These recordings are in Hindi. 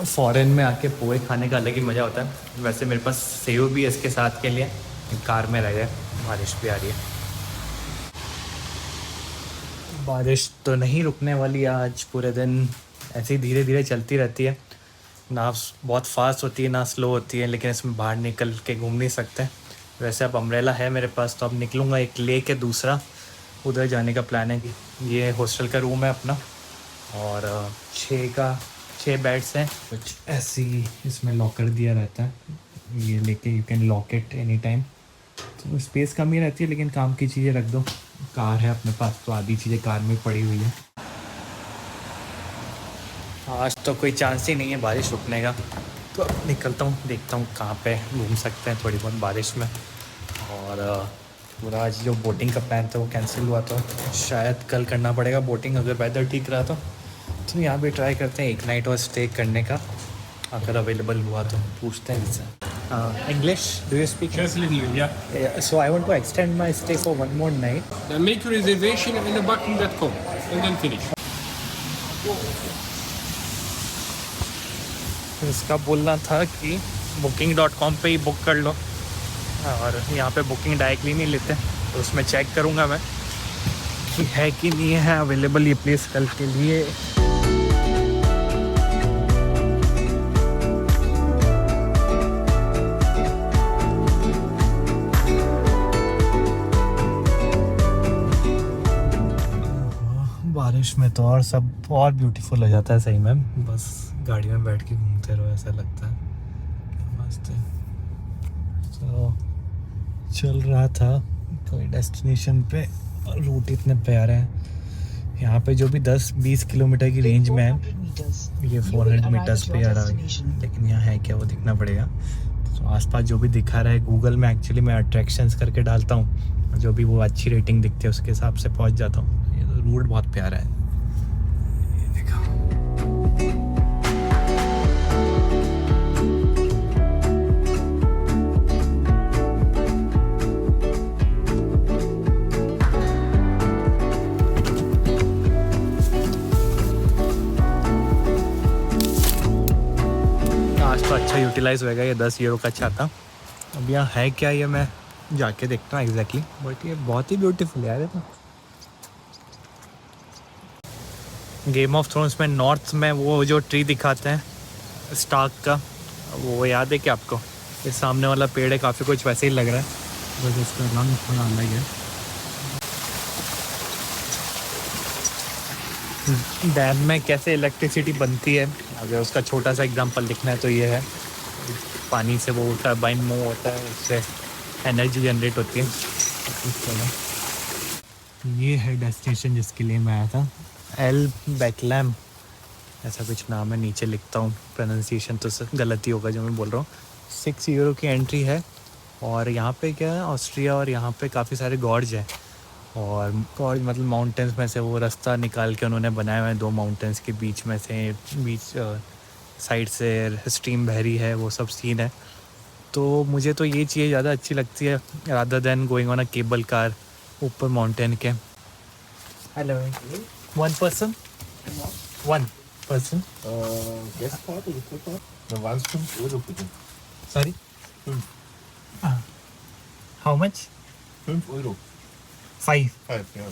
फ़ॉरेन में आके पोहे खाने का अलग ही मज़ा होता है। वैसे मेरे पास सेव भी है इसके साथ के लिए। कार में रह गए, बारिश भी आ रही है। बारिश तो नहीं रुकने वाली आज पूरे दिन, ऐसे ही धीरे धीरे चलती रहती है। ना बहुत फास्ट होती है ना स्लो होती है, लेकिन इसमें बाहर निकल के घूम नहीं सकते। वैसे अब अम्ब्रेला है मेरे पास, तो अब निकलूँगा एक ले के दूसरा, उधर जाने का प्लान है। कि ये हॉस्टल का रूम है अपना, और 6 बेड्स हैं कुछ ऐसी। इसमें लॉकर दिया रहता है, ये लेके you can lock it any time. तो स्पेस कम ही रहती है, लेकिन काम की चीज़ें रख दो। कार है अपने पास, तो आधी चीज़ें कार में पड़ी हुई है। आज तो कोई चांस ही नहीं है बारिश रुकने का, तो अब निकलता हूँ, देखता हूँ कहाँ पे घूम सकते हैं थोड़ी बहुत बारिश में। और पूरा आज जो बोटिंग का प्लान था वो कैंसिल हुआ, तो शायद कल करना पड़ेगा बोटिंग, अगर वेदर ठीक रहा तो यहाँ पे ट्राई करते हैं एक नाइट और स्टे करने का, अगर अवेलेबल हुआ तो। पूछते हैं इनसे। English do you speak? Just a little, yeah. So I want to extend my stay for 1 more night. Then make your reservation in the booking.com and then finish. इसका बोलना था कि booking.com पे ही बुक कर लो, और यहाँ पे बुकिंग डायरेक्टली नहीं लेते, तो उसमें चेक करूँगा मैं कि है कि नहीं है अवेलेबल ये प्लेस कल के लिए। बारिश में तो और सब और ब्यूटीफुल हो जाता है सही में। बस गाड़ी में बैठ के घूमते रहो, ऐसा लगता है। मस्त है। तो चल रहा था कोई डेस्टिनेशन पे, रूट इतने प्यारे हैं यहाँ पे। जो भी 10-20 किलोमीटर की रेंज में है, ये 400 मीटर्स पे आ रहा है, लेकिन यहाँ है क्या वो दिखना पड़ेगा। तो आसपास जो भी दिखा रहा है गूगल में, एक्चुअली मैं अट्रैक्शंस करके डालता हूँ, जो भी वो अच्छी रेटिंग दिखती है उसके हिसाब से पहुँच जाता हूँ। ये तो रूट बहुत प्यारा है, ये देखो। आज तो अच्छा यूटिलाइज होएगा ये 10 यूरो का छाता। अब यहाँ है क्या ये मैं जाके देखता हूँ एग्जैक्टली, बट ये बहुत ही ब्यूटीफुल यार है। तो गेम ऑफ थ्रोन्स में नॉर्थ में वो जो ट्री दिखाते हैं स्टार्क का, वो याद है क्या आपको? ये सामने वाला पेड़ है, काफ़ी कुछ वैसे ही लग रहा है, बस इसका रंग थोड़ा अलग है। डैम में कैसे इलेक्ट्रिसिटी बनती है, अगर उसका छोटा सा एग्जांपल लिखना है तो ये है। पानी से वो टरबाइन मूव होता है, उससे एनर्जी जनरेट होती है। ये है डेस्टिनेशन जिसके लिए मैं आया था, एल बैकलैम ऐसा कुछ नाम है। नीचे लिखता हूँ, प्रोनाउंसिएशन तो गलती होगा जो मैं बोल रहा हूँ। 6 यूरो की एंट्री है, और यहाँ पे क्या है, ऑस्ट्रिया, और यहाँ पे काफ़ी सारे गॉर्ज हैं। और गॉर्ज मतलब माउंटेन्स में से वो रास्ता निकाल के उन्होंने बनाया हुआ है, 2 माउंटेन्स के बीच में से, बीच साइड से स्ट्रीम बह रही है, वो सब सीन है। तो मुझे तो ये चीज़ ज़्यादा अच्छी लगती है rather than going on a cable car ऊपर माउंटेन के। Hello, 1 person? 1 person? Gästefahrt oder Fuhrfahrt? Dann waren es 5 Euro bitte. Sorry? 5. How much? 5 Euro. 5? 5, ja.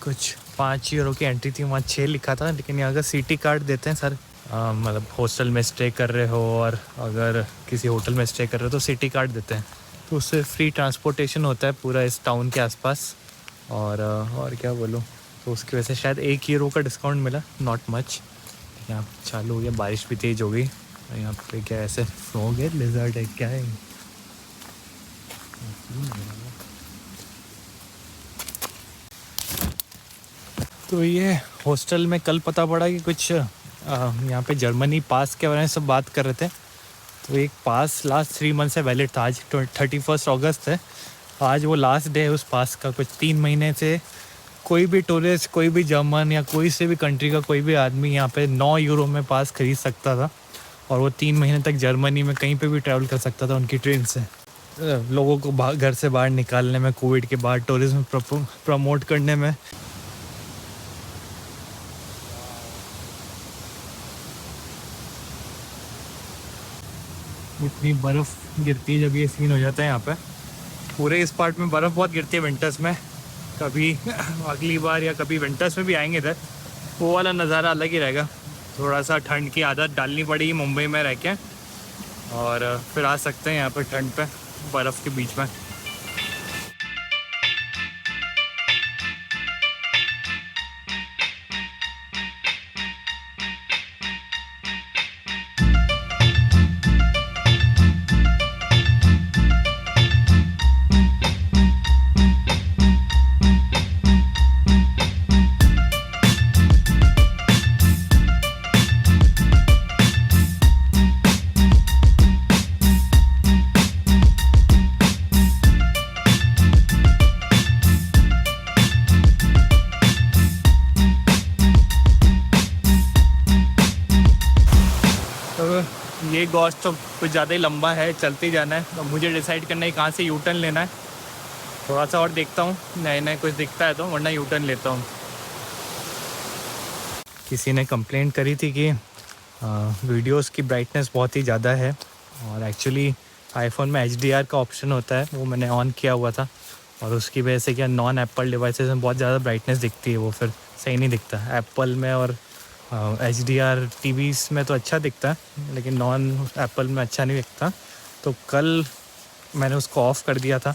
कुछ 5 यूरो की एंट्री थी, वहाँ 6 लिखा था, लेकिन यहाँ का सिटी कार्ड देते हैं सर। मतलब हॉस्टल में स्टे कर रहे हो और अगर किसी होटल में स्टे कर रहे हो तो सिटी कार्ड देते हैं, तो उससे फ्री ट्रांसपोर्टेशन होता है पूरा इस टाउन के आसपास। और क्या बोलूँ, तो उसकी वजह से शायद 1 यूरो का डिस्काउंट मिला, नॉट मच। यहाँ चालू हो गया, बारिश भी तेज़ हो गई। यहाँ पे क्या ऐसे फ्रॉग है, लिजर्ड है, क्या है? तो ये हॉस्टल में कल पता पड़ा कि कुछ यहाँ पे जर्मनी पास के बारे में सब बात कर रहे थे। तो एक पास लास्ट 3 मंथ से वैलिड था, आज 31 अगस्त है, आज वो लास्ट डे है उस पास का। कुछ 3 महीने से कोई भी टूरिस्ट, कोई भी जर्मन या कोई से भी कंट्री का कोई भी आदमी यहाँ पे 9 यूरो में पास खरीद सकता था, और वो 3 महीने तक जर्मनी में कहीं पे भी ट्रैवल कर सकता था उनकी ट्रेन से। लोगों को घर से बाहर निकालने में, कोविड के बाद टूरिज्म प्रमोट करने में। इतनी बर्फ़ गिरती है जब ये सीन हो जाता है यहाँ पे। पूरे इस पार्ट में बर्फ़ बहुत गिरती है विंटर्स में। कभी अगली बार या कभी विंटर्स में भी आएंगे इधर, वो वाला नज़ारा अलग ही रहेगा। थोड़ा सा ठंड की आदत डालनी पड़ेगी मुंबई में रह के, और फिर आ सकते हैं यहाँ पर ठंड पे बर्फ़ के बीच में। ये गॉस तो कुछ ज़्यादा ही लंबा है, चलते ही जाना है। तो मुझे डिसाइड करना है कहाँ से यू टर्न लेना है। थोड़ा सा और देखता हूँ, नए नए कुछ दिखता है तो, वरना यू टर्न लेता हूँ। किसी ने कंप्लेंट करी थी कि वीडियोस की ब्राइटनेस बहुत ही ज़्यादा है, और एक्चुअली आईफोन में HDR का ऑप्शन होता है, वो मैंने ऑन किया हुआ था, और उसकी वजह से क्या नॉन एप्पल डिवाइसेस में बहुत ज़्यादा ब्राइटनेस दिखती है, वो फिर सही नहीं दिखता। एप्पल में और HDR टीवीज़ में तो अच्छा दिखता है, लेकिन नॉन एप्पल में अच्छा नहीं दिखता। तो कल मैंने उसको ऑफ़ कर दिया था,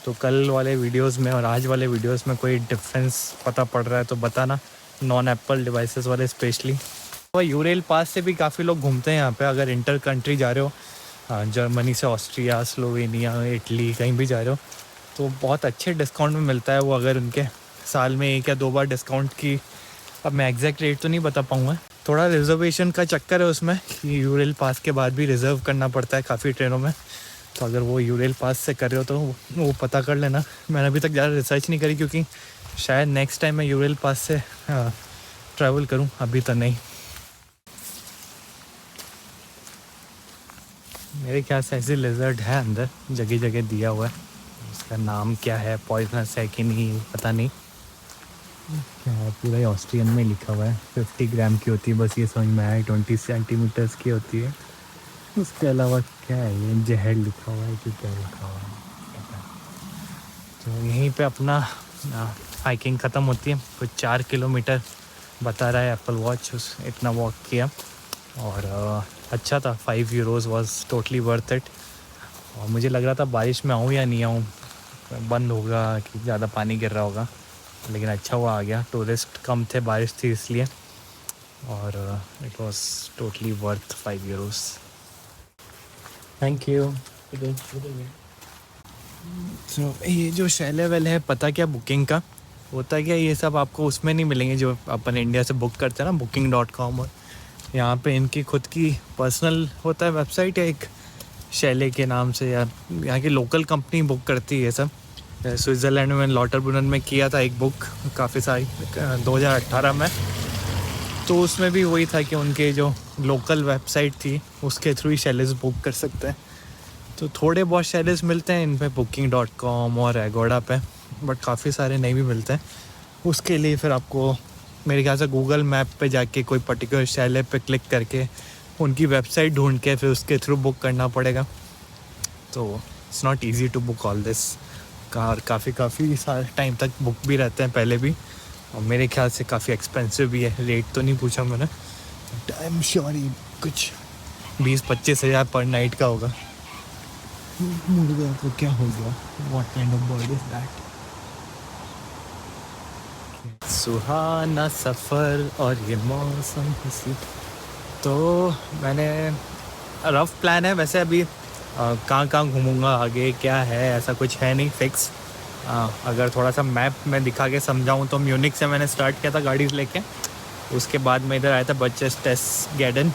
तो कल वाले वीडियोस में और आज वाले वीडियोस में कोई डिफरेंस पता पड़ रहा है तो बताना, नॉन एप्पल डिवाइसेस वाले स्पेशली। तो यूरेल पास से भी काफ़ी लोग घूमते हैं यहाँ पे, अगर इंटर कंट्री जा रहे हो, जर्मनी से ऑस्ट्रिया, स्लोवेनिया, इटली, कहीं भी जा रहे हो, तो बहुत अच्छे डिस्काउंट में मिलता है वो। अगर उनके साल में 1 या 2 बार डिस्काउंट की, अब मैं एग्जैक्ट रेट तो नहीं बता पाऊँगा, थोड़ा रिजर्वेशन का चक्कर है उसमें कि यूरेल पास के बाद भी रिज़र्व करना पड़ता है काफ़ी ट्रेनों में। तो अगर वो यूरेल पास से कर रहे हो तो वो पता कर लेना। मैंने अभी तक ज़्यादा रिसर्च नहीं करी, क्योंकि शायद नेक्स्ट टाइम मैं यूरेल पास से ट्रैवल करूं, अभी तो नहीं। मेरे ख्याल से ऐसे लिजर्ड है अंदर, जगह जगह दिया हुआ है। उसका नाम क्या है, पॉइजनस है कि नहीं पता नहीं। क्या है, पूरा ही ऑस्ट्रियन में लिखा हुआ है। 50 ग्राम की होती है, बस ये समझ में आया। 20 सेंटीमीटर्स की होती है। उसके अलावा क्या है, ये जहर लिखा हुआ है कि क्या लिखा हुआ है। तो यहीं पे अपना हाइकिंग ख़त्म होती है। कुछ 4 किलोमीटर बता रहा है एप्पल वॉच, इतना वॉक किया, और अच्छा था। 5 euros was totally worth it. और मुझे लग रहा था बारिश में आऊँ या नहीं आऊँ, बंद होगा कि ज़्यादा पानी गिर रहा होगा, लेकिन अच्छा हुआ आ गया। टूरिस्ट कम थे, बारिश थी इसलिए, और it was totally worth 5 euros. Thank you. तो ये जो शैले वेल है, पता क्या बुकिंग का होता है क्या, ये सब आपको उसमें नहीं मिलेंगे जो अपन इंडिया से बुक करते हैं ना, booking.com। और यहाँ पे इनकी खुद की पर्सनल होता है वेबसाइट है एक, शैले के नाम से, या यहाँ की लोकल कंपनी बुक करती है ये सब। स्विट्ज़रलैंड में लॉटरब्रुनन में किया था एक बुक काफ़ी सारी 2018 में, तो उसमें भी वही था कि उनके जो लोकल वेबसाइट थी उसके थ्रू ही शैलेस बुक कर सकते हैं। तो थोड़े बहुत शैलेस मिलते हैं इन पे booking.com और एगोडा पे, बट काफ़ी सारे नहीं भी मिलते हैं। उसके लिए फिर आपको मेरे ख्याल से गूगल मैप पे जाके कोई पर्टिकुलर शैले पे क्लिक करके उनकी वेबसाइट ढूंढ के फिर उसके थ्रू बुक करना पड़ेगा। तो it's not easy to book all this. काफ़ी सारे टाइम तक बुक भी रहते हैं पहले भी, और मेरे ख्याल से काफ़ी एक्सपेंसिव भी है। रेट तो नहीं पूछा मैंने, आई एम श्योर कुछ 20-25 हज़ार पर नाइट का होगा। मुड़ गया तो क्या हो गया, what kind of bird is that. सुहाना सफ़र और ये मौसम हंसी। तो मैंने रफ प्लान है वैसे, अभी कहाँ घूमूंगा आगे क्या है ऐसा कुछ है नहीं फिक्स। अगर थोड़ा सा मैप में दिखा के समझाऊँ तो म्यूनिक से मैंने स्टार्ट किया था गाड़ी लेके, उसके बाद मैं इधर आया था बर्चेस्टेसगेडेन,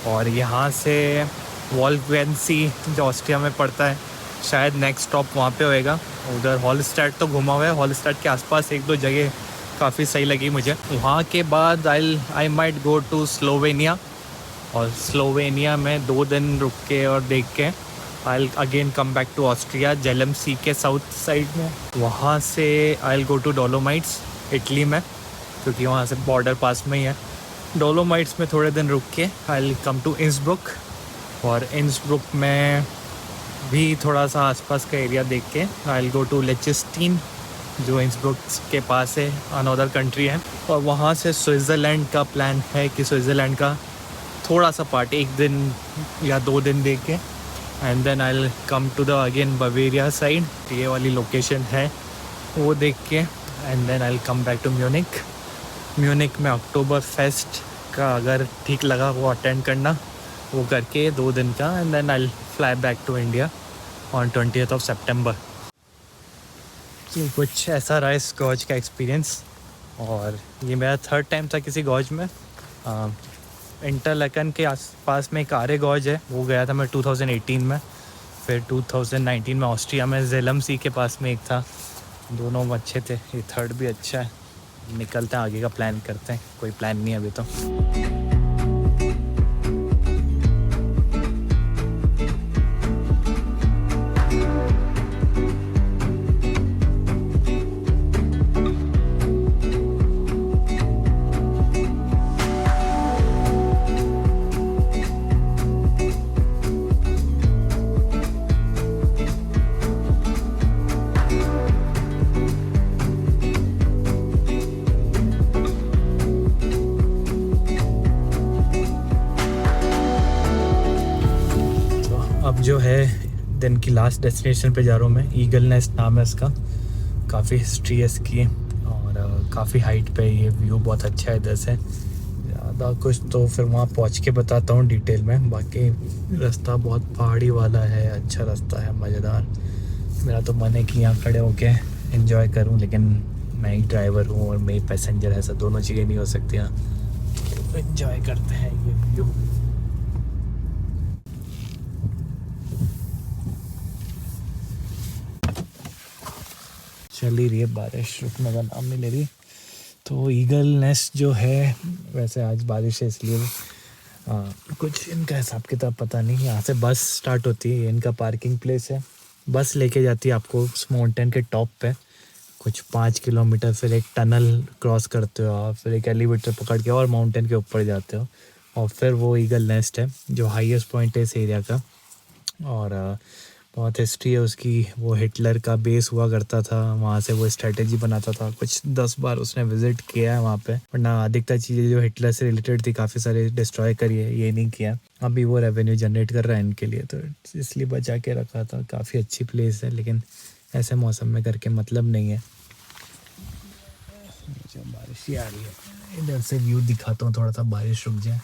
और यहाँ से वॉल्फगेंसी जो ऑस्ट्रिया में पड़ता है, शायद नेक्स्ट स्टॉप वहाँ पे होएगा। उधर हॉलस्टाड तो घुमा हुआ है, हॉलस्टाड के आसपास 1-2 जगह काफ़ी सही लगी मुझे। वहाँ के बाद I might go to Slovenia, और स्लोवेनिया में 2 दिन रुक के और देख के I again come back to Austria, Zell am See के साउथ साइड में। वहाँ से I go to Dolomites Italy में, क्योंकि वहाँ से बॉर्डर पास में ही है। डोलोमाइट्स में थोड़े दिन रुक के आई कम टू इंसब्रुक, और इंसब्रुक में भी थोड़ा सा आसपास का एरिया देख के आई विल गो टू लिechtenstein, जो इंसब्रुक के पास है, अनदर कंट्री है। और वहाँ से स्विट्ज़रलैंड का प्लान है कि स्विट्ज़रलैंड का थोड़ा सा पार्ट 1 दिन या 2 दिन देख के and then I will come to the again Bavaria side, ये वाली लोकेशन है वो देख के and then I will come back to Munich में अक्टूबर फेस्ट का अगर ठीक लगा वो अटेंड करना, वो करके 2 दिन का and then I will fly back to India on 20th September। तो कुछ ऐसा रहा इस गॉज का एक्सपीरियंस। और ये मेरा 3rd टाइम था किसी गॉज में। इंटरलैकन के आसपास में एक आरे गॉज है, वो गया था मैं 2018 में। फिर 2019 में ऑस्ट्रिया में जेलम सी के पास में एक था, दोनों अच्छे थे। ये 3rd भी अच्छा है। निकलते हैं आगे का प्लान करते हैं, कोई प्लान नहीं अभी तो। अब जो है दिन की लास्ट डेस्टिनेशन पे जा रहा हूँ मैं। ईगल नेस्ट नाम है इसका। काफ़ी हिस्ट्री है इसकी और काफ़ी हाइट पे, ये व्यू बहुत अच्छा है इधर से। ज़्यादा कुछ तो फिर वहाँ पहुँच के बताता हूँ डिटेल में। बाकी रास्ता बहुत पहाड़ी वाला है, अच्छा रास्ता है, मज़ेदार। मेरा तो मन है कि यहाँ खड़े होके एंजॉय करूँ, लेकिन मैं ही ड्राइवर हूँ और मैं ही पैसेंजर, ऐसा दोनों चीज़ें नहीं हो सकती। यहाँ एंजॉय करते हैं ये व्यू। चल ही रही है बारिश, रुकने का नाम नहीं ले रही। तो ईगल नेस्ट जो है, वैसे आज बारिश है इसलिए कुछ इनका हिसाब किताब पता नहीं। यहाँ से बस स्टार्ट होती है, ये इनका पार्किंग प्लेस है। बस लेके जाती है आपको उस माउंटेन के टॉप पे कुछ 5 किलोमीटर, फिर एक टनल क्रॉस करते हो आप, फिर एक एलिवेटर पकड़ के और माउंटेन के ऊपर जाते हो, और फिर वो ईगल नेस्ट है जो हाईएस्ट पॉइंट है इस एरिया का। और बहुत हिस्ट्री है उसकी। वो हिटलर का बेस हुआ करता था, वहाँ से वो स्ट्रेटेजी बनाता था। कुछ 10 बार उसने विज़िट किया है वहाँ पे, वरना अधिकतर चीज़ें जो हिटलर से रिलेटेड थी काफ़ी सारे डिस्ट्रॉय करी है, ये नहीं किया। अभी वो रेवेन्यू जनरेट कर रहा है इनके लिए, तो इसलिए बचा के रखा था। काफ़ी अच्छी प्लेस है, लेकिन ऐसे मौसम में करके मतलब नहीं है। बारिश ही आ रही है, इधर से व्यू दिखाता हूँ, थोड़ा सा बारिश रुक जाए।